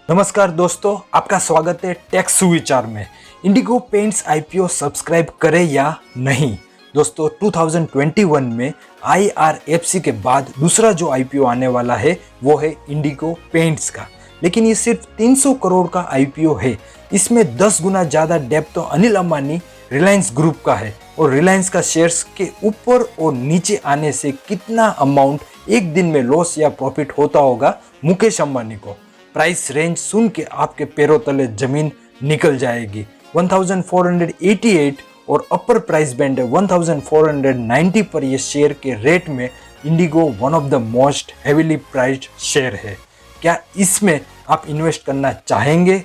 नमस्कार दोस्तों, आपका स्वागत है टेक सुविचार में। इंडिगो पेंट्स आईपीओ सब्सक्राइब करें या नहीं। दोस्तों 2021 में IRFC के बाद दूसरा जो आईपीओ आने वाला है वो है इंडिगो पेंट्स का, लेकिन ये सिर्फ 300 करोड़ का आईपीओ है। इसमें 10 गुना ज़्यादा डेप्थ तो अनिल अंबानी रिलायंस ग्रुप का है, और रिलायंस का शेयर्स के ऊपर और नीचे आने से कितना अमाउंट एक दिन में लॉस या प्रॉफिट होता होगा मुकेश अंबानी को। प्राइस रेंज सुन के आपके पैरों तले जमीन निकल जाएगी। 1488 और अपर प्राइस बैंड है 1490 पर ये शेयर के रेट में Indigo one of the most heavily priced share है। क्या इसमें आप इन्वेस्ट करना चाहेंगे?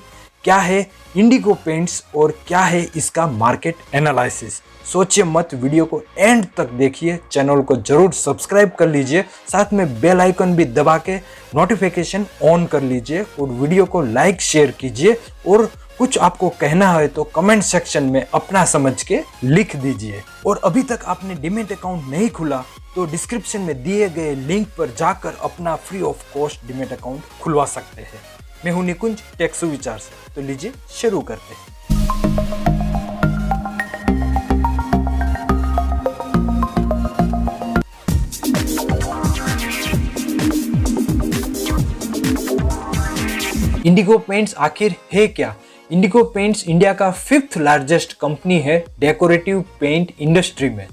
क्या है इंडिगो पेंट्स और क्या है इसका मार्केट एनालिसिस? सोचिए मत, वीडियो को एंड तक देखिए, चैनल को जरूर सब्सक्राइब कर लीजिए, साथ में बेल आइकन भी दबा के नोटिफिकेशन ऑन कर लीजिए और वीडियो को लाइक शेयर कीजिए। और कुछ आपको कहना है तो कमेंट सेक्शन में अपना समझ के लिख दीजिए। और अभी तक आपने डीमैट अकाउंट नहीं खुला तो डिस्क्रिप्शन में दिए गए लिंक पर जाकर अपना free of cost demat account खुलवा सकते हैं। मैं हूं निकुंज टेक सुविचार से, तो लीजिए शुरू करते हैं। इंडिगो पेंट्स आखिर है क्या? इंडिगो पेंट्स इंडिया का 5th लार्जेस्ट कंपनी है डेकोरेटिव पेंट इंडस्ट्री में।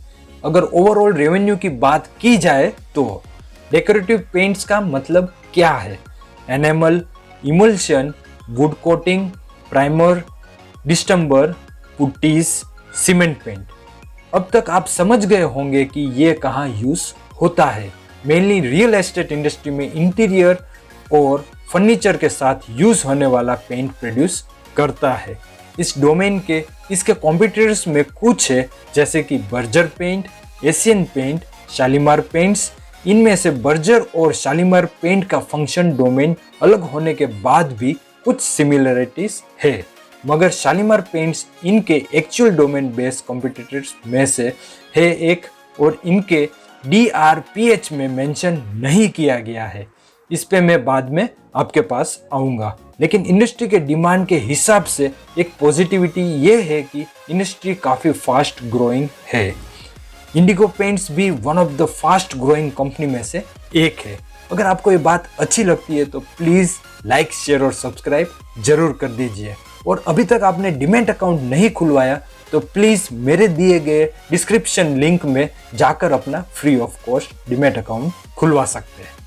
अगर ओवरऑल रेवेन्यू की बात की जाए तो डेकोरेटिव पेंट्स का मतलब क्या है? Enamel, emulsion, wood coating, primer, distemper, putties, cement paint. अब तक आप समझ गए होंगे कि ये कहाँ यूज होता है। मेनली रियल एस्टेट इंडस्ट्री में इंटीरियर और फर्नीचर के साथ यूज होने वाला पेंट प्रोड्यूस करता है। इस डोमेन के इसके कॉम्पिटिटर्स में कुछ है, जैसे कि Berger paint, Asian paint, Shalimar paints. इनमें से बर्जर और शालीमार पेंट का फंक्शन डोमेन अलग होने के बाद भी कुछ सिमिलरिटीज है, मगर शालीमार पेंट्स इनके एक्चुअल डोमेन बेस्ड कॉम्पिटिटर्स में से है एक, और इनके DRPH में मेंशन नहीं किया गया है। इस पे मैं बाद में आपके पास आऊँगा। लेकिन इंडस्ट्री के डिमांड के हिसाब से एक पॉजिटिविटी ये है कि इंडस्ट्री काफ़ी फास्ट ग्रोइंग है। इंडिगो पेंट्स भी one of the fast growing company में से एक है। अगर आपको ये बात अच्छी लगती है तो प्लीज़ लाइक, शेयर और सब्सक्राइब जरूर कर दीजिए। और अभी तक आपने डीमैट अकाउंट नहीं खुलवाया तो प्लीज़ मेरे दिए गए डिस्क्रिप्शन लिंक में जाकर अपना free of cost demat account खुलवा सकते हैं।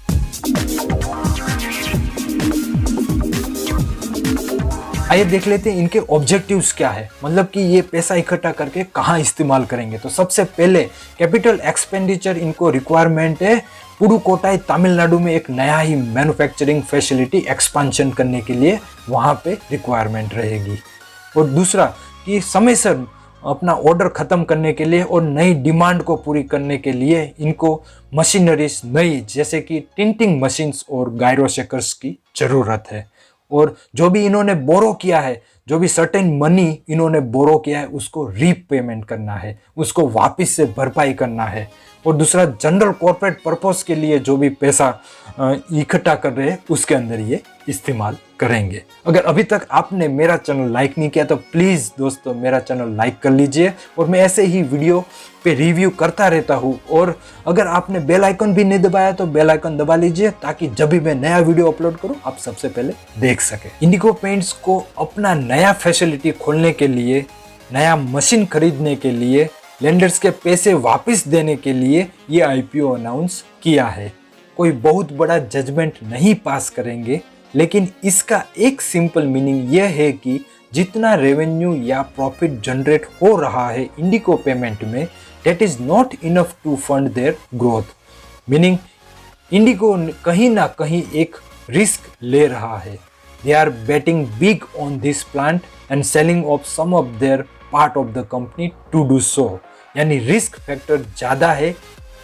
आइए देख लेते हैं इनके ऑब्जेक्टिव्स क्या है, मतलब कि ये पैसा इकट्ठा करके कहाँ इस्तेमाल करेंगे। तो सबसे पहले कैपिटल एक्सपेंडिचर इनको रिक्वायरमेंट है पुडुकोट्टाई तमिलनाडु में एक नया ही मैन्युफैक्चरिंग फैसिलिटी एक्सपांशन करने के लिए वहाँ पे रिक्वायरमेंट रहेगी। और दूसरा कि समय से अपना ऑर्डर ख़त्म करने के लिए और नई डिमांड को पूरी करने के लिए इनको मशीनरीज नई, जैसे कि टिंटिंग मशीन्स और गायरो शेकर्स की ज़रूरत है। और जो भी इन्होंने बोरो किया है, जो भी सर्टेन मनी इन्होंने बोरो किया है, उसको रीपेमेंट करना है, उसको वापस से भरपाई करना है। और दूसरा जनरल कॉर्पोरेट पर्पस के लिए जो भी पैसा इकट्ठा कर रहे हैं उसके अंदर ये इस्तेमाल करेंगे। अगर अभी तक आपने मेरा चैनल लाइक नहीं किया तो प्लीज़ दोस्तों मेरा चैनल लाइक कर लीजिए, और मैं ऐसे ही वीडियो पे रिव्यू करता रहता हूँ। और अगर आपने बेल आइकन भी नहीं दबाया तो बेल आइकन दबा लीजिए, ताकि जब भी मैं नया वीडियो अपलोड करूँ आप सबसे पहले देख सके। इंडिगो पेंट्स को अपना नया फैसिलिटी खोलने के लिए, नया मशीन खरीदने के लिए, लेंडर्स के पैसे वापस देने के लिए ये आईपीओ अनाउंस किया है। कोई बहुत बड़ा जजमेंट नहीं पास करेंगे, लेकिन इसका एक सिंपल मीनिंग यह है कि जितना रेवेन्यू या प्रॉफिट जनरेट हो रहा है इंडिगो पेमेंट में, that is not enough to fund their growth. Meaning IndiGo कहीं ना कहीं एक रिस्क ले रहा है। They are betting big on this plant and selling off some of their part of the company to do so. यानी risk factor ज़्यादा है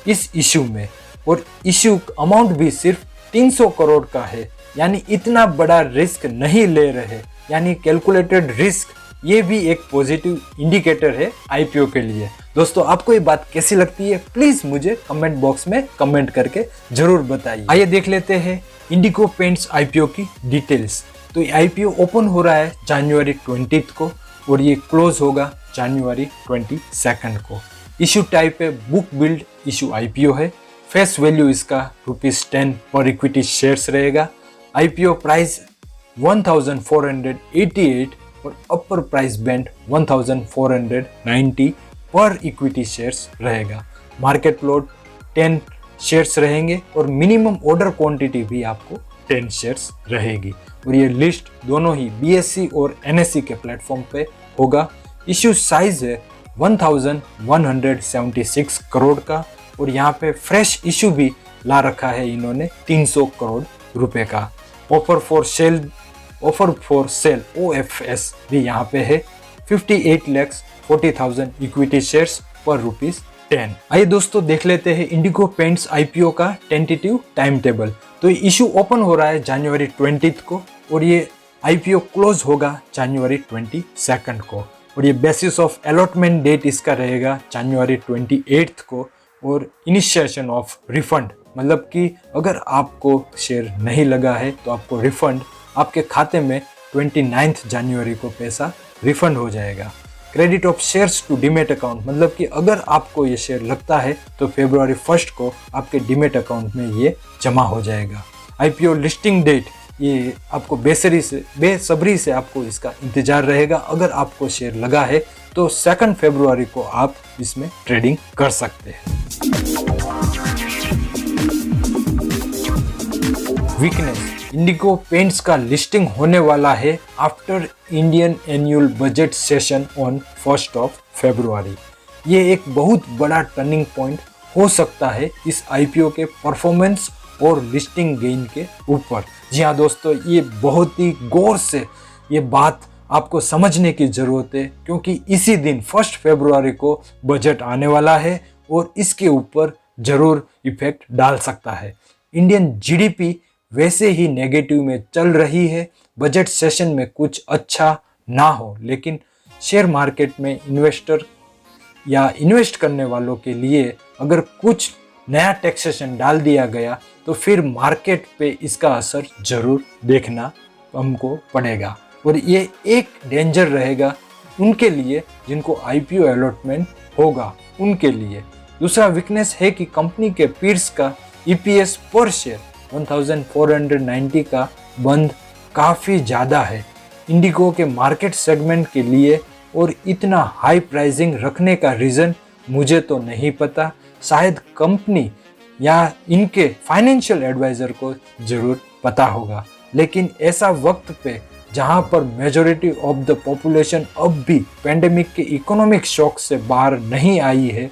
इस इशू में, और इशू अमाउंट भी सिर्फ 300 करोड़ का है, यानी इतना बड़ा रिस्क नहीं ले रहे, यानी कैलकुलेटेड रिस्क। ये भी एक पॉजिटिव इंडिकेटर है आईपीओ के लिए। दोस्तों आपको ये बात कैसी लगती है प्लीज मुझे कमेंट बॉक्स में कमेंट करके जरूर बताइए। आइए देख लेते हैं इंडिगो पेंट्स आईपीओ की डिटेल्स। तो तो आईपीओ ओपन हो रहा है जनवरी 20 को और ये क्लोज होगा जनवरी 22 को। इशू टाइप है बुक बिल्ड इशू आईपीओ है। फेस वैल्यू इसका ₹10 पर इक्विटी शेयर्स रहेगा। आईपीओ प्राइस 1488 और अपर प्राइस बैंड 1490 पर इक्विटी शेयर्स रहेगा। मार्केट प्लॉट 10 शेयर्स रहेंगे और मिनिमम ऑर्डर क्वांटिटी भी आपको 10 शेयर्स रहेगी। और ये लिस्ट दोनों ही बीएससी और एनएससी के प्लेटफॉर्म पे होगा। इश्यू साइज है 1176 करोड़ का और यहाँ पे फ्रेश इशू भी ला रखा है इन्होंने 300 करोड़ रुपए का। ऑफर फॉर सेल OFS भी यहाँ पे है 58,40,000 इक्विटी शेयर्स पर ₹10। आइए दोस्तों देख लेते हैं इंडिगो पेंट्स आईपीओ का टेंटेटिव टाइम टेबल। तो इशू ओपन हो रहा है जनवरी 20 को और ये आईपीओ क्लोज होगा जनवरी 22 को और ये बेसिस ऑफ अलॉटमेंट डेट इसका रहेगा जनवरी 28 को। और इनिशिएशन ऑफ रिफंड मतलब कि अगर आपको शेयर नहीं लगा है तो आपको रिफंड आपके खाते में 29 जनवरी को पैसा रिफंड हो जाएगा। Credit of shares to demat account मतलब कि अगर आपको ये शेयर लगता है तो फरवरी 1 को आपके डीमेट अकाउंट में ये जमा हो जाएगा। आईपीओ लिस्टिंग डेट ये आपको बेसब्री से आपको इसका इंतजार रहेगा। अगर आपको शेयर लगा है तो 2 फरवरी को आप इसमें ट्रेडिंग कर सकते हैं। वीकनेस इंडिगो पेंट्स का लिस्टिंग होने वाला है after Indian annual budget session on 1 फरवरी। ये एक बहुत बड़ा टर्निंग पॉइंट हो सकता है इस आईपीओ के परफॉर्मेंस और लिस्टिंग गेन के ऊपर। जी हाँ दोस्तों, ये बहुत ही गौर से ये बात आपको समझने की ज़रूरत है क्योंकि इसी दिन 1 फरवरी को बजट आने वाला है और इसके ऊपर ज़रूर इफेक्ट डाल सकता है। इंडियन जीडीपी वैसे ही नेगेटिव में चल रही है, बजट सेशन में कुछ अच्छा ना हो, लेकिन शेयर मार्केट में इन्वेस्टर या इन्वेस्ट करने वालों के लिए अगर कुछ नया टैक्सेशन डाल दिया गया तो फिर मार्केट पे इसका असर जरूर देखना हमको पड़ेगा और ये एक डेंजर रहेगा उनके लिए जिनको आईपीओ अलॉटमेंट होगा उनके लिए। दूसरा वीकनेस है कि कंपनी के पीयर्स का ईपीएस पर शेयर 1490 का बंद काफ़ी ज़्यादा है इंडिगो के मार्केट सेगमेंट के लिए और इतना हाई प्राइसिंग रखने का रीज़न मुझे तो नहीं पता, शायद कंपनी या इनके फाइनेंशियल एडवाइज़र को ज़रूर पता होगा। लेकिन ऐसा वक्त पे जहां पर मेजॉरिटी ऑफ द पॉपुलेशन अब भी पेंडेमिक के इकोनॉमिक शॉक से बाहर नहीं आई है,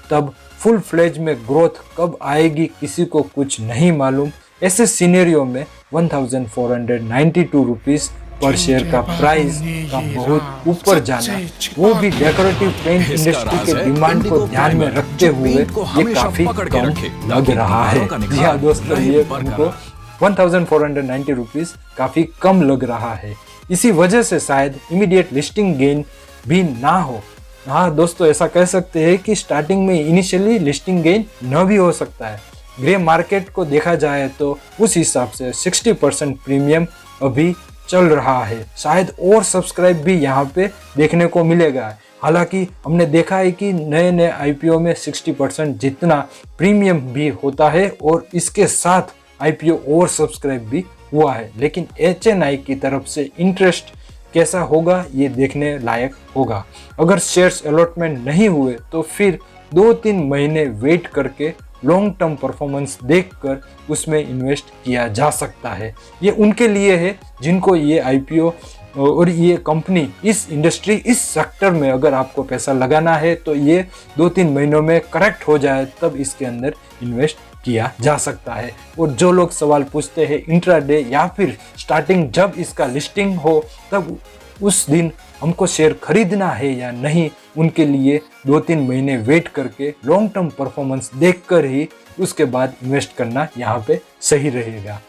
तब फुल फ्लेज में ग्रोथ कब आएगी किसी को कुछ नहीं मालूम। ऐसे सिनेरियो में 1492 रुपीस पर शेयर का प्राइस का बहुत ऊपर जाना, वो भी डेकोरेटिव पेंट इंडस्ट्री के डिमांड को ध्यान में रखते हुए ये काफी कम लग रहा है। जी हाँ दोस्तों, ये उनको 1490 रुपीस काफी कम लग रहा है। इसी वजह से शायद इमीडिएट लिस्टिंग गेन भी ना हो। हाँ दोस्तों, ऐसा कह सकते हैं कि स्टार्टिंग में इनिशियली लिस्टिंग गेन न भी हो सकता है। ग्रे मार्केट को देखा जाए तो उस हिसाब से 60% प्रीमियम अभी चल रहा है, शायद और सब्सक्राइब भी यहाँ पे देखने को मिलेगा। हालांकि हमने देखा है कि नए नए आईपीओ में 60% जितना प्रीमियम भी होता है और इसके साथ आईपीओ और सब्सक्राइब भी हुआ है, लेकिन एचएनआई की तरफ से इंटरेस्ट कैसा होगा ये देखने लायक होगा। अगर शेयर्स अलॉटमेंट नहीं हुए तो फिर 2-3 महीने वेट करके लॉन्ग टर्म परफॉर्मेंस देखकर उसमें इन्वेस्ट किया जा सकता है। ये उनके लिए है जिनको ये आईपीओ और ये कंपनी, इस इंडस्ट्री, इस सेक्टर में अगर आपको पैसा लगाना है तो ये 2-3 महीनों में करेक्ट हो जाए तब इसके अंदर इन्वेस्ट किया जा सकता है। और जो लोग सवाल पूछते हैं इंट्राडे या फिर स्टार्टिंग जब इसका लिस्टिंग हो तब उस दिन हमको शेयर खरीदना है या नहीं, उनके लिए 2-3 महीने वेट करके लॉन्ग टर्म परफॉर्मेंस देखकर ही उसके बाद इन्वेस्ट करना यहाँ पे सही रहेगा।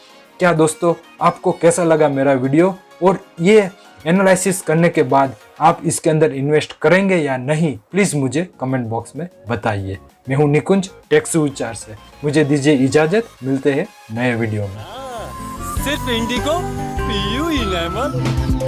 क्या दोस्तों, आपको कैसा लगा मेरा वीडियो और ये एनालिसिस करने के बाद आप इसके अंदर इन्वेस्ट करेंगे या नहीं, प्लीज़ मुझे कमेंट बॉक्स में बताइए। मैं हूँ निकुंज टेक्स विचार से, मुझे दीजिए इजाज़त, मिलते हैं नए वीडियो में। सिर्फ Indigo See you in Amman.